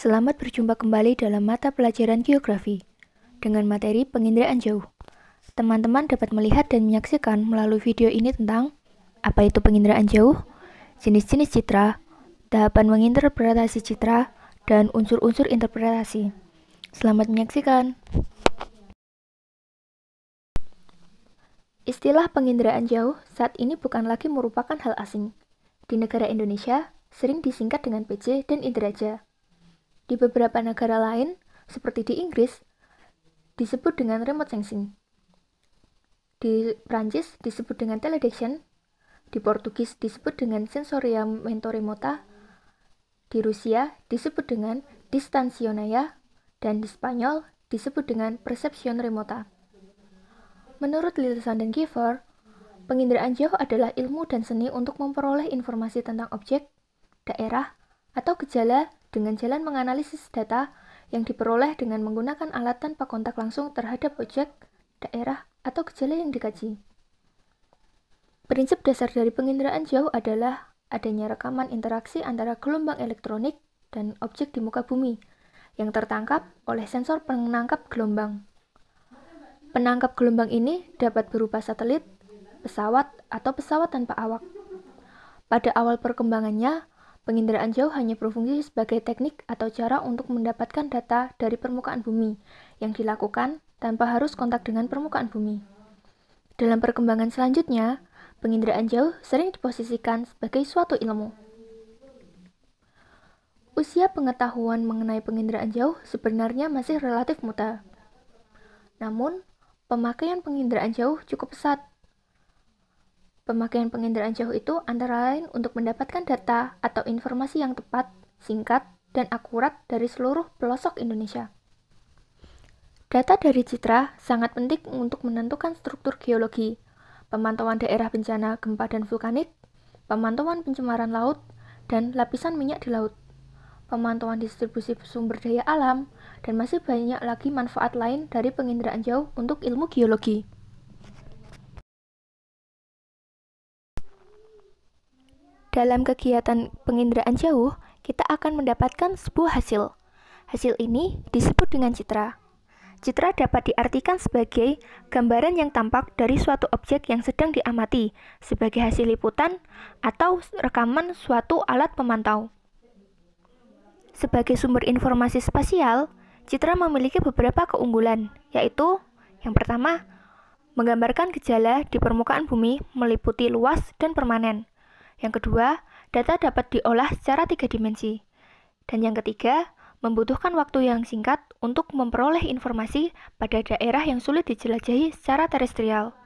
Selamat berjumpa kembali dalam mata pelajaran geografi dengan materi penginderaan jauh. Teman-teman dapat melihat dan menyaksikan melalui video ini tentang apa itu penginderaan jauh, jenis-jenis citra, tahapan menginterpretasi citra, dan unsur-unsur interpretasi. Selamat menyaksikan. Istilah penginderaan jauh saat ini bukan lagi merupakan hal asing. Di negara Indonesia, sering disingkat dengan PC dan Inderaja. Di beberapa negara lain, seperti di Inggris, disebut dengan remote sensing. Di Prancis disebut dengan teledetection, di Portugis disebut dengan sensoriamento remota, di Rusia disebut dengan distancionaya, dan di Spanyol disebut dengan percepción remota. Menurut Lilson dan Giver, penginderaan jauh adalah ilmu dan seni untuk memperoleh informasi tentang objek, daerah, atau gejala dengan jalan menganalisis data yang diperoleh dengan menggunakan alat tanpa kontak langsung terhadap objek, daerah, atau gejala yang dikaji. Prinsip dasar dari penginderaan jauh adalah adanya rekaman interaksi antara gelombang elektronik dan objek di muka bumi yang tertangkap oleh sensor penangkap gelombang. Penangkap gelombang ini dapat berupa satelit, pesawat, atau pesawat tanpa awak. Pada awal perkembangannya, penginderaan jauh hanya berfungsi sebagai teknik atau cara untuk mendapatkan data dari permukaan bumi yang dilakukan tanpa harus kontak dengan permukaan bumi. Dalam perkembangan selanjutnya, penginderaan jauh sering diposisikan sebagai suatu ilmu. Usia pengetahuan mengenai penginderaan jauh sebenarnya masih relatif muda. Namun, pemakaian penginderaan jauh cukup pesat. Pemakaian penginderaan jauh itu antara lain untuk mendapatkan data atau informasi yang tepat, singkat, dan akurat dari seluruh pelosok Indonesia. Data dari citra sangat penting untuk menentukan struktur geologi, pemantauan daerah bencana gempa dan vulkanik, pemantauan pencemaran laut, dan lapisan minyak di laut, pemantauan distribusi sumber daya alam, dan masih banyak lagi manfaat lain dari penginderaan jauh untuk ilmu geologi. Dalam kegiatan penginderaan jauh, kita akan mendapatkan sebuah hasil. Hasil ini disebut dengan citra. Citra dapat diartikan sebagai gambaran yang tampak dari suatu objek yang sedang diamati sebagai hasil liputan atau rekaman suatu alat pemantau. Sebagai sumber informasi spasial, citra memiliki beberapa keunggulan, yaitu yang pertama, menggambarkan gejala di permukaan bumi meliputi luas dan permanen. Yang kedua, data dapat diolah secara 3 dimensi. Dan yang ketiga, membutuhkan waktu yang singkat untuk memperoleh informasi pada daerah yang sulit dijelajahi secara terestrial.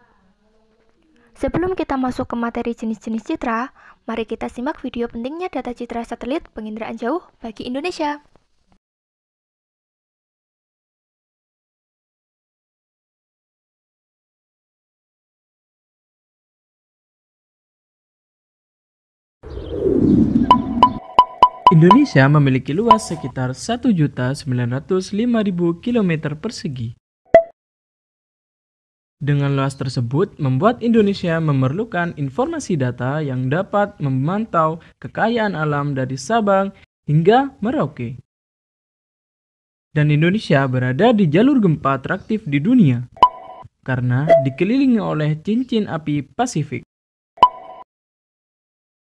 Sebelum kita masuk ke materi jenis-jenis citra, mari kita simak video pentingnya data citra satelit penginderaan jauh bagi Indonesia. Indonesia memiliki luas sekitar 1.905.000 km persegi. Dengan luas tersebut, membuat Indonesia memerlukan informasi data yang dapat memantau kekayaan alam dari Sabang hingga Merauke. Dan Indonesia berada di jalur gempa teraktif di dunia, karena dikelilingi oleh cincin api Pasifik.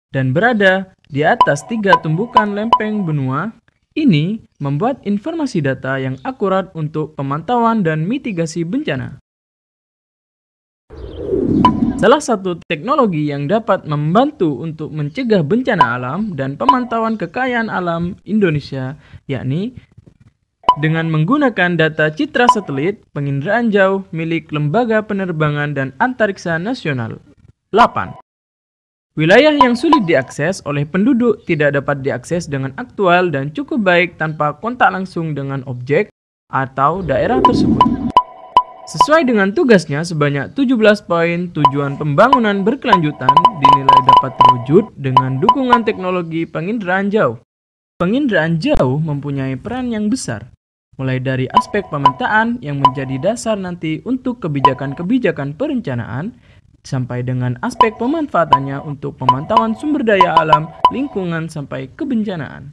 Dan berada di atas 3 tumbukan lempeng benua, ini membuat informasi data yang akurat untuk pemantauan dan mitigasi bencana. Salah satu teknologi yang dapat membantu untuk mencegah bencana alam dan pemantauan kekayaan alam Indonesia, yakni dengan menggunakan data citra satelit penginderaan jauh milik Lembaga Penerbangan dan Antariksa Nasional, LAPAN. Wilayah yang sulit diakses oleh penduduk tidak dapat diakses dengan aktual dan cukup baik tanpa kontak langsung dengan objek atau daerah tersebut. Sesuai dengan tugasnya, sebanyak 17 poin tujuan pembangunan berkelanjutan dinilai dapat terwujud dengan dukungan teknologi penginderaan jauh. Penginderaan jauh mempunyai peran yang besar, mulai dari aspek pemetaan yang menjadi dasar nanti untuk kebijakan-kebijakan perencanaan, sampai dengan aspek pemanfaatannya untuk pemantauan sumber daya alam, lingkungan, sampai kebencanaan.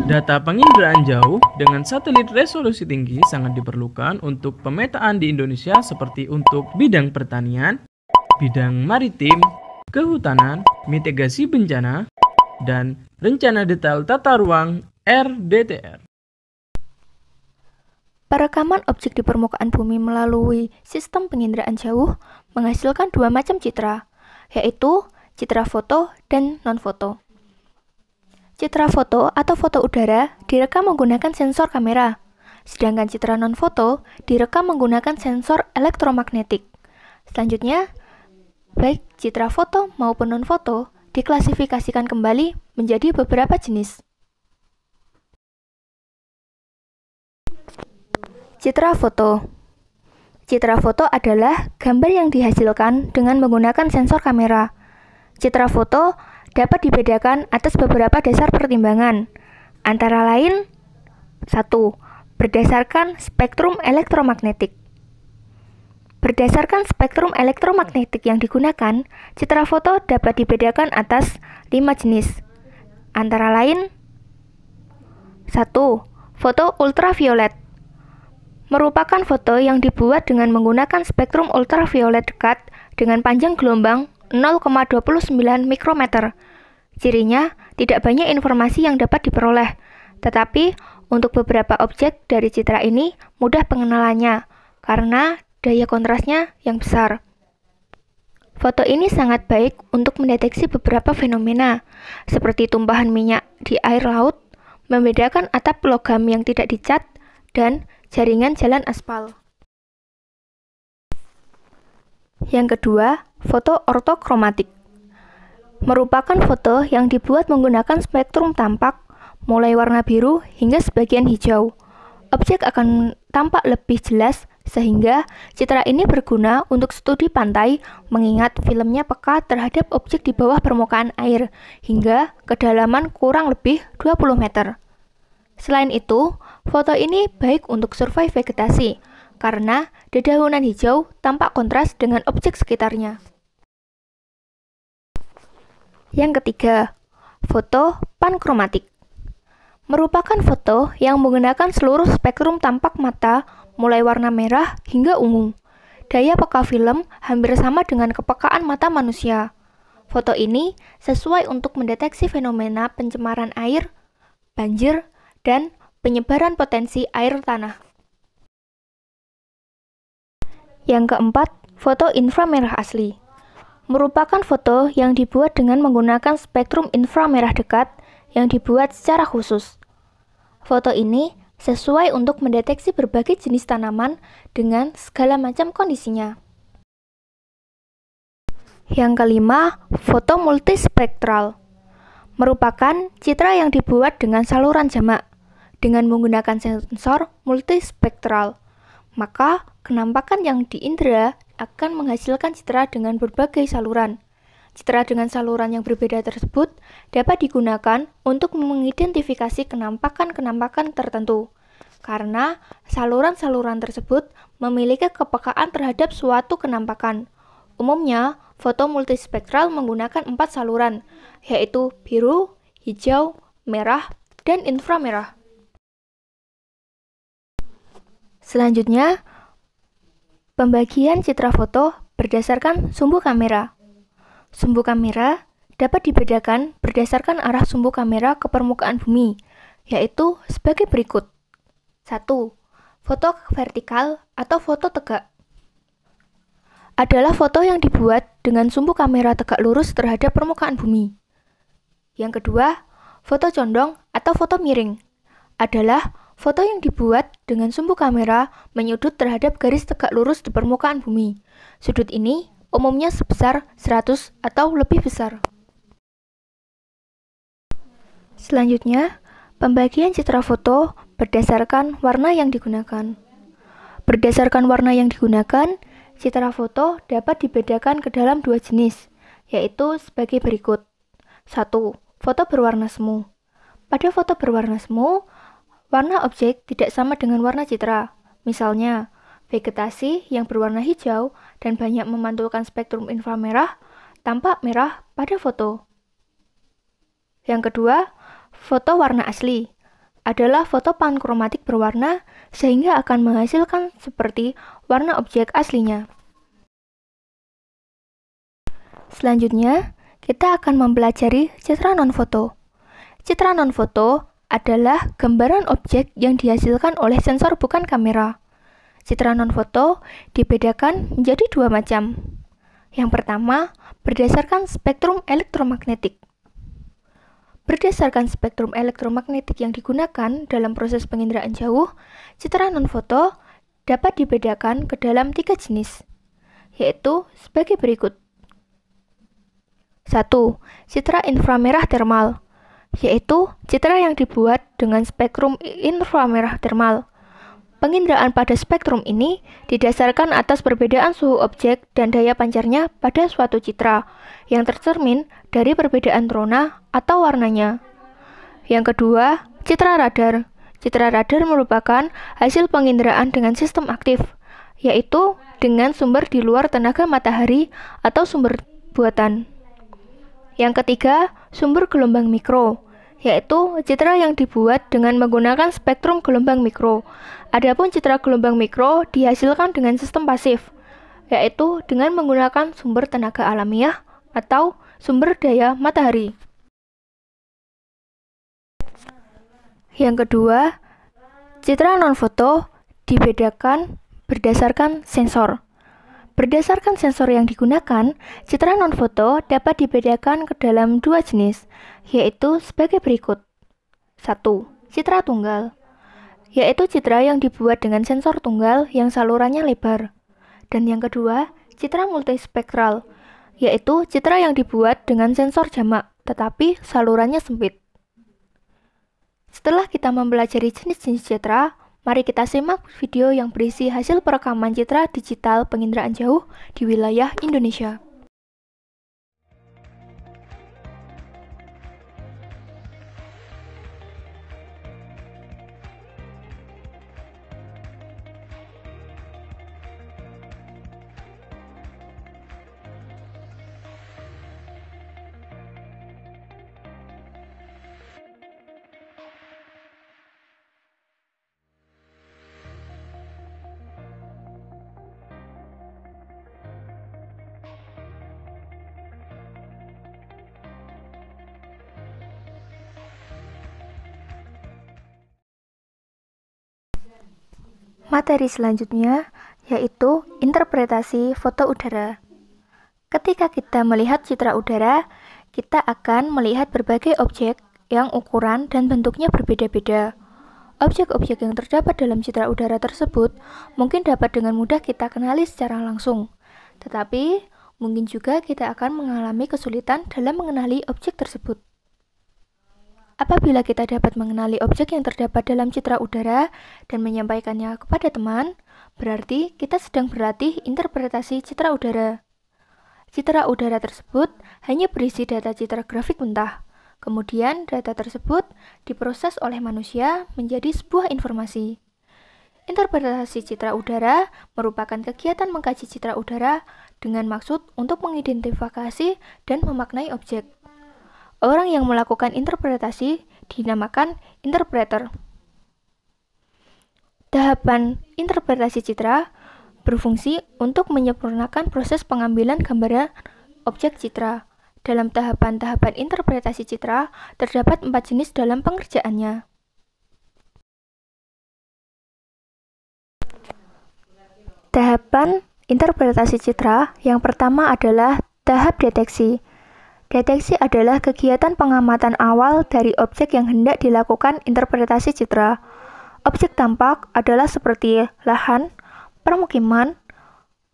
Data penginderaan jauh dengan satelit resolusi tinggi sangat diperlukan untuk pemetaan di Indonesia seperti untuk bidang pertanian, bidang maritim, kehutanan, mitigasi bencana, dan rencana detail tata ruang RDTR. Perekaman objek di permukaan bumi melalui sistem penginderaan jauh menghasilkan dua macam citra, yaitu citra foto dan non-foto. Citra foto atau foto udara direkam menggunakan sensor kamera, sedangkan citra non-foto direkam menggunakan sensor elektromagnetik. Selanjutnya, baik citra foto maupun non-foto diklasifikasikan kembali menjadi beberapa jenis. Citra foto. Citra foto adalah gambar yang dihasilkan dengan menggunakan sensor kamera. Citra foto dapat dibedakan atas beberapa dasar pertimbangan, antara lain 1. Berdasarkan spektrum elektromagnetik. Berdasarkan spektrum elektromagnetik yang digunakan, citra foto dapat dibedakan atas 5 jenis, antara lain 1. Foto ultraviolet. Merupakan foto yang dibuat dengan menggunakan spektrum ultraviolet dekat dengan panjang gelombang 0,29 mikrometer. Cirinya, tidak banyak informasi yang dapat diperoleh, tetapi untuk beberapa objek dari citra ini mudah pengenalannya karena daya kontrasnya yang besar. Foto ini sangat baik untuk mendeteksi beberapa fenomena, seperti tumpahan minyak di air laut, membedakan atap logam yang tidak dicat, dan jaringan jalan aspal. Yang kedua, foto ortokromatik. Merupakan foto yang dibuat menggunakan spektrum tampak, mulai warna biru hingga sebagian hijau. Objek akan tampak lebih jelas, sehingga citra ini berguna untuk studi pantai, mengingat filmnya peka terhadap objek di bawah permukaan air, hingga kedalaman kurang lebih 20 meter. Selain itu, foto ini baik untuk survei vegetasi, karena dedaunan hijau tampak kontras dengan objek sekitarnya. Yang ketiga, foto pankromatik. Merupakan foto yang menggunakan seluruh spektrum tampak mata, mulai warna merah hingga ungu. Daya peka film hampir sama dengan kepekaan mata manusia. Foto ini sesuai untuk mendeteksi fenomena pencemaran air, banjir, dan penyebaran potensi air tanah. Yang keempat, foto inframerah asli. Merupakan foto yang dibuat dengan menggunakan spektrum inframerah dekat yang dibuat secara khusus. Foto ini sesuai untuk mendeteksi berbagai jenis tanaman dengan segala macam kondisinya. Yang kelima, foto multispektral. Merupakan citra yang dibuat dengan saluran jamak dengan menggunakan sensor multispektral. Maka, kenampakan yang diindera akan menghasilkan citra dengan berbagai saluran. Citra dengan saluran yang berbeda tersebut dapat digunakan untuk mengidentifikasi kenampakan-kenampakan tertentu, karena saluran-saluran tersebut memiliki kepekaan terhadap suatu kenampakan. Umumnya, foto multispektral menggunakan 4 saluran, yaitu biru, hijau, merah, dan inframerah. Selanjutnya, pembagian citra foto berdasarkan sumbu kamera. Sumbu kamera dapat dibedakan berdasarkan arah sumbu kamera ke permukaan bumi, yaitu sebagai berikut. 1. Foto vertikal atau foto tegak. Adalah foto yang dibuat dengan sumbu kamera tegak lurus terhadap permukaan bumi. Yang kedua, foto condong atau foto miring. Adalah foto yang dibuat dengan sumbu kamera menyudut terhadap garis tegak lurus di permukaan bumi. Sudut ini umumnya sebesar 100 atau lebih besar. Selanjutnya, pembagian citra foto berdasarkan warna yang digunakan. Berdasarkan warna yang digunakan, citra foto dapat dibedakan ke dalam 2 jenis, yaitu sebagai berikut. 1. Foto berwarna semu. Pada foto berwarna semu, warna objek tidak sama dengan warna citra. Misalnya, vegetasi yang berwarna hijau dan banyak memantulkan spektrum inframerah tampak merah pada foto. Yang kedua, Foto warna asli adalah foto pankromatik berwarna sehingga akan menghasilkan seperti warna objek aslinya. Selanjutnya, kita akan mempelajari citra non-foto. Citra non-foto adalah gambaran objek yang dihasilkan oleh sensor bukan kamera. Citra non-foto dibedakan menjadi dua macam. Yang pertama, berdasarkan spektrum elektromagnetik. Berdasarkan spektrum elektromagnetik yang digunakan dalam proses penginderaan jauh, citra non-foto dapat dibedakan ke dalam 3 jenis, yaitu sebagai berikut. 1. Citra inframerah termal, yaitu citra yang dibuat dengan spektrum inframerah termal. Penginderaan pada spektrum ini didasarkan atas perbedaan suhu objek dan daya pancarnya pada suatu citra, yang tercermin dari perbedaan rona atau warnanya. Yang kedua, citra radar. Citra radar merupakan hasil penginderaan dengan sistem aktif, yaitu dengan sumber di luar tenaga matahari atau sumber buatan. Yang ketiga, sumber gelombang mikro, yaitu citra yang dibuat dengan menggunakan spektrum gelombang mikro. Adapun citra gelombang mikro dihasilkan dengan sistem pasif, yaitu dengan menggunakan sumber tenaga alamiah atau sumber daya matahari. Yang kedua, citra non-foto dibedakan berdasarkan sensor. Berdasarkan sensor yang digunakan, citra non-foto dapat dibedakan ke dalam 2 jenis, yaitu sebagai berikut. 1. Citra tunggal, yaitu citra yang dibuat dengan sensor tunggal yang salurannya lebar. Dan yang kedua, citra multispektral, yaitu citra yang dibuat dengan sensor jamak, tetapi salurannya sempit. Setelah kita mempelajari jenis-jenis citra, mari kita simak video yang berisi hasil perekaman citra digital penginderaan jauh di wilayah Indonesia. Materi selanjutnya yaitu interpretasi foto udara. Ketika kita melihat citra udara, kita akan melihat berbagai objek yang ukuran dan bentuknya berbeda-beda. Objek-objek yang terdapat dalam citra udara tersebut mungkin dapat dengan mudah kita kenali secara langsung, tetapi mungkin juga kita akan mengalami kesulitan dalam mengenali objek tersebut. Apabila kita dapat mengenali objek yang terdapat dalam citra udara dan menyampaikannya kepada teman, berarti kita sedang berlatih interpretasi citra udara. Citra udara tersebut hanya berisi data citra grafik mentah. Kemudian data tersebut diproses oleh manusia menjadi sebuah informasi. Interpretasi citra udara merupakan kegiatan mengkaji citra udara dengan maksud untuk mengidentifikasi dan memaknai objek. Orang yang melakukan interpretasi dinamakan interpreter. Tahapan interpretasi citra berfungsi untuk menyempurnakan proses pengambilan gambaran objek citra. Dalam tahapan-tahapan interpretasi citra, terdapat 4 jenis dalam pengerjaannya. Tahapan interpretasi citra yang pertama adalah tahap deteksi. Deteksi adalah kegiatan pengamatan awal dari objek yang hendak dilakukan interpretasi citra. Objek tampak adalah seperti lahan, permukiman,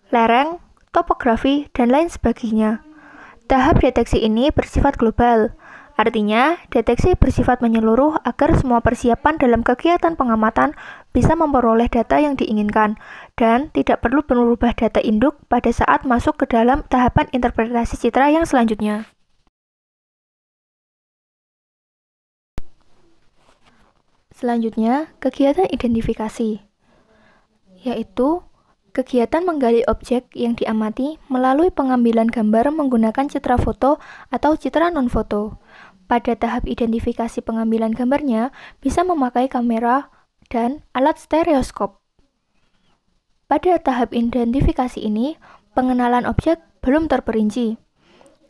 lereng, topografi, dan lain sebagainya. Tahap deteksi ini bersifat global, artinya deteksi bersifat menyeluruh agar semua persiapan dalam kegiatan pengamatan bisa memperoleh data yang diinginkan dan tidak perlu merubah data induk pada saat masuk ke dalam tahapan interpretasi citra yang selanjutnya. Selanjutnya, kegiatan identifikasi, yaitu kegiatan menggali objek yang diamati melalui pengambilan gambar menggunakan citra foto atau citra non-foto. Pada tahap identifikasi pengambilan gambarnya, bisa memakai kamera dan alat stereoskop. Pada tahap identifikasi ini, pengenalan objek belum terperinci.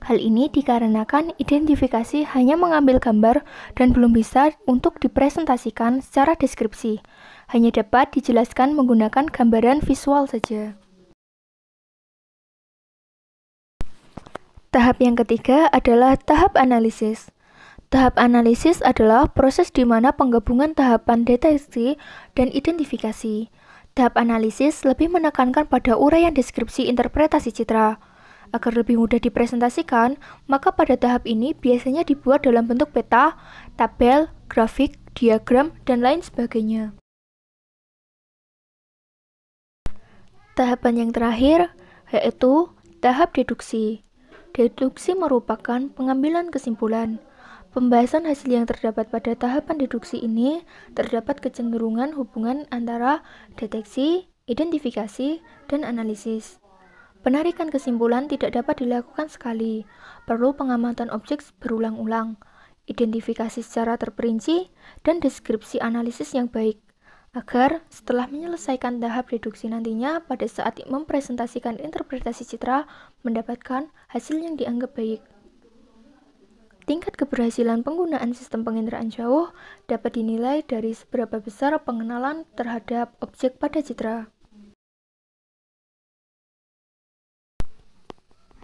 Hal ini dikarenakan identifikasi hanya mengambil gambar dan belum bisa untuk dipresentasikan secara deskripsi. Hanya dapat dijelaskan menggunakan gambaran visual saja. Tahap yang ketiga adalah tahap analisis. Tahap analisis adalah proses di mana penggabungan tahapan deteksi dan identifikasi. Tahap analisis lebih menekankan pada uraian deskripsi interpretasi citra. Agar lebih mudah dipresentasikan, maka pada tahap ini biasanya dibuat dalam bentuk peta, tabel, grafik, diagram, dan lain sebagainya. Tahapan yang terakhir yaitu tahap deduksi. Deduksi merupakan pengambilan kesimpulan. Pembahasan hasil yang terdapat pada tahapan deduksi ini terdapat kecenderungan hubungan antara deteksi, identifikasi, dan analisis. Penarikan kesimpulan tidak dapat dilakukan sekali, perlu pengamatan objek berulang-ulang, identifikasi secara terperinci, dan deskripsi analisis yang baik, agar setelah menyelesaikan tahap deduksi nantinya pada saat mempresentasikan interpretasi citra mendapatkan hasil yang dianggap baik. Tingkat keberhasilan penggunaan sistem penginderaan jauh dapat dinilai dari seberapa besar pengenalan terhadap objek pada citra.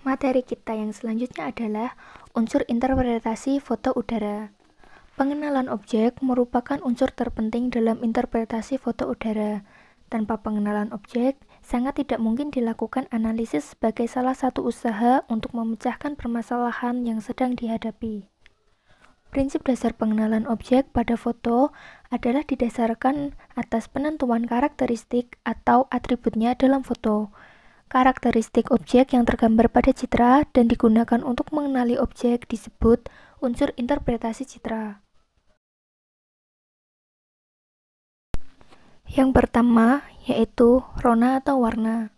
Materi kita yang selanjutnya adalah unsur interpretasi foto udara. Pengenalan objek merupakan unsur terpenting dalam interpretasi foto udara. Tanpa pengenalan objek, sangat tidak mungkin dilakukan analisis sebagai salah satu usaha untuk memecahkan permasalahan yang sedang dihadapi. Prinsip dasar pengenalan objek pada foto adalah didasarkan atas penentuan karakteristik atau atributnya dalam foto. Karakteristik objek yang tergambar pada citra dan digunakan untuk mengenali objek disebut unsur interpretasi citra. Yang pertama yaitu rona atau warna.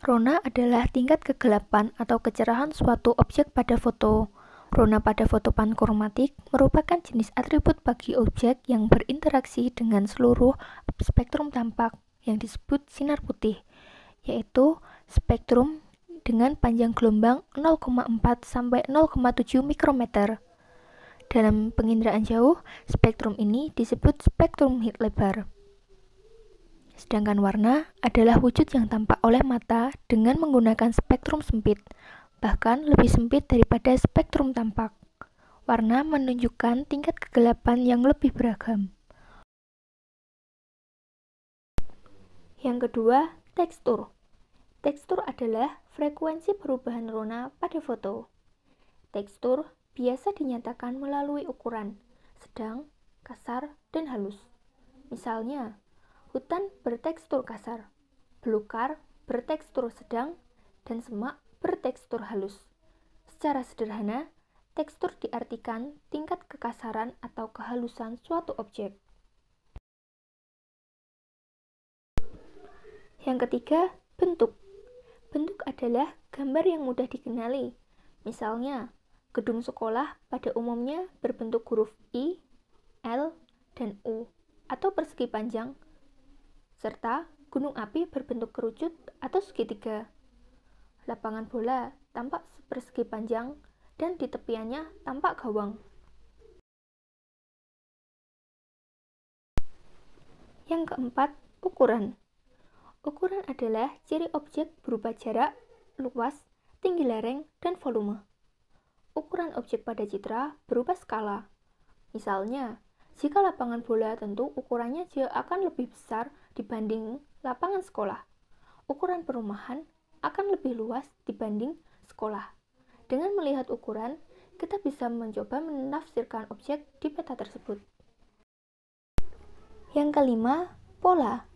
Rona adalah tingkat kegelapan atau kecerahan suatu objek pada foto. Rona pada foto pankromatik merupakan jenis atribut bagi objek yang berinteraksi dengan seluruh spektrum tampak yang disebut sinar putih, yaitu spektrum dengan panjang gelombang 0,4 sampai 0,7 mikrometer. Dalam penginderaan jauh, spektrum ini disebut spektrum lebar. Sedangkan warna adalah wujud yang tampak oleh mata dengan menggunakan spektrum sempit, bahkan lebih sempit daripada spektrum tampak. Warna menunjukkan tingkat kegelapan yang lebih beragam. Yang kedua, tekstur. Tekstur adalah frekuensi perubahan rona pada foto. Tekstur biasa dinyatakan melalui ukuran, sedang, kasar, dan halus. Misalnya, hutan bertekstur kasar, belukar bertekstur sedang, dan semak bertekstur halus. Secara sederhana, tekstur diartikan tingkat kekasaran atau kehalusan suatu objek. Yang ketiga, bentuk. Bentuk adalah gambar yang mudah dikenali. Misalnya, gedung sekolah pada umumnya berbentuk huruf I, L, dan U, atau persegi panjang, serta gunung api berbentuk kerucut atau segitiga. Lapangan bola tampak persegi panjang dan di tepiannya tampak gawang. Yang keempat, ukuran. Ukuran adalah ciri objek berupa jarak, luas, tinggi lereng, dan volume. Ukuran objek pada citra berupa skala. Misalnya, jika lapangan bola tentu ukurannya akan lebih besar dibanding lapangan sekolah. Ukuran perumahan akan lebih luas dibanding sekolah. Dengan melihat ukuran, kita bisa mencoba menafsirkan objek di peta tersebut. Yang kelima, pola.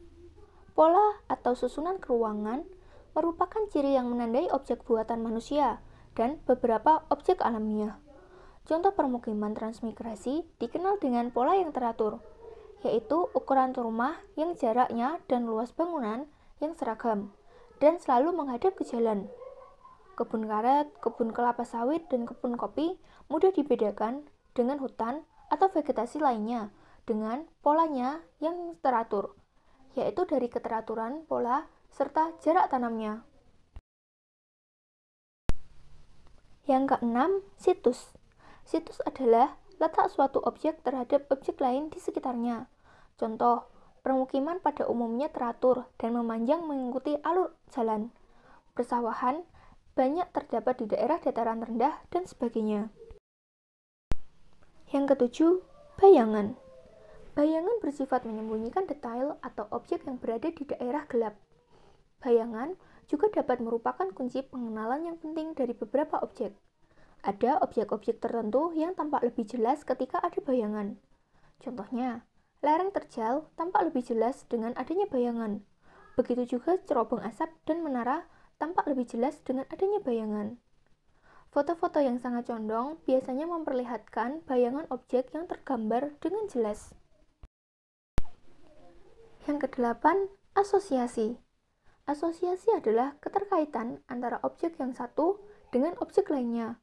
Pola atau susunan keruangan merupakan ciri yang menandai objek buatan manusia dan beberapa objek alamiah. Contoh permukiman transmigrasi dikenal dengan pola yang teratur, yaitu ukuran rumah yang jaraknya dan luas bangunan yang seragam dan selalu menghadap ke jalan. Kebun karet, kebun kelapa sawit, dan kebun kopi mudah dibedakan dengan hutan atau vegetasi lainnya dengan polanya yang teratur, yaitu dari keteraturan pola serta jarak tanamnya. Yang keenam, situs. Situs adalah letak suatu objek terhadap objek lain di sekitarnya. Contoh, permukiman pada umumnya teratur dan memanjang mengikuti alur jalan. Persawahan banyak terdapat di daerah dataran rendah dan sebagainya. Yang ketujuh, bayangan. Bayangan bersifat menyembunyikan detail atau objek yang berada di daerah gelap. Bayangan juga dapat merupakan kunci pengenalan yang penting dari beberapa objek. Ada objek-objek tertentu yang tampak lebih jelas ketika ada bayangan. Contohnya, lereng terjal tampak lebih jelas dengan adanya bayangan. Begitu juga cerobong asap dan menara tampak lebih jelas dengan adanya bayangan. Foto-foto yang sangat condong biasanya memperlihatkan bayangan objek yang tergambar dengan jelas. Yang kedelapan, asosiasi. Asosiasi adalah keterkaitan antara objek yang satu dengan objek lainnya.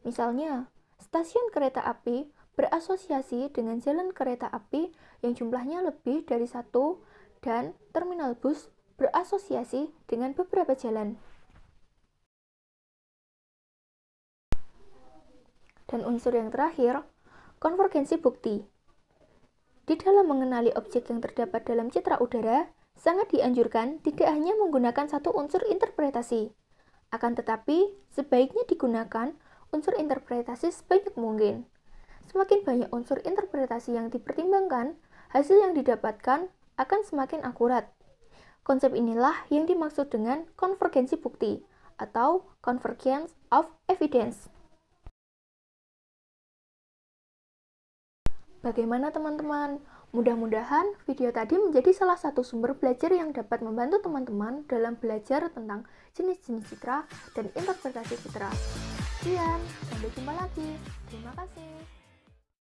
Misalnya, stasiun kereta api berasosiasi dengan jalan kereta api yang jumlahnya lebih dari satu dan terminal bus berasosiasi dengan beberapa jalan. Dan unsur yang terakhir, konvergensi bukti. Di dalam mengenali objek yang terdapat dalam citra udara, sangat dianjurkan tidak hanya menggunakan satu unsur interpretasi. Akan tetapi, sebaiknya digunakan unsur interpretasi sebanyak mungkin. Semakin banyak unsur interpretasi yang dipertimbangkan, hasil yang didapatkan akan semakin akurat. Konsep inilah yang dimaksud dengan konvergensi bukti atau convergence of evidence. Bagaimana teman-teman? Mudah-mudahan video tadi menjadi salah satu sumber belajar yang dapat membantu teman-teman dalam belajar tentang jenis-jenis citra dan interpretasi citra. Sekian, sampai jumpa lagi. Terima kasih.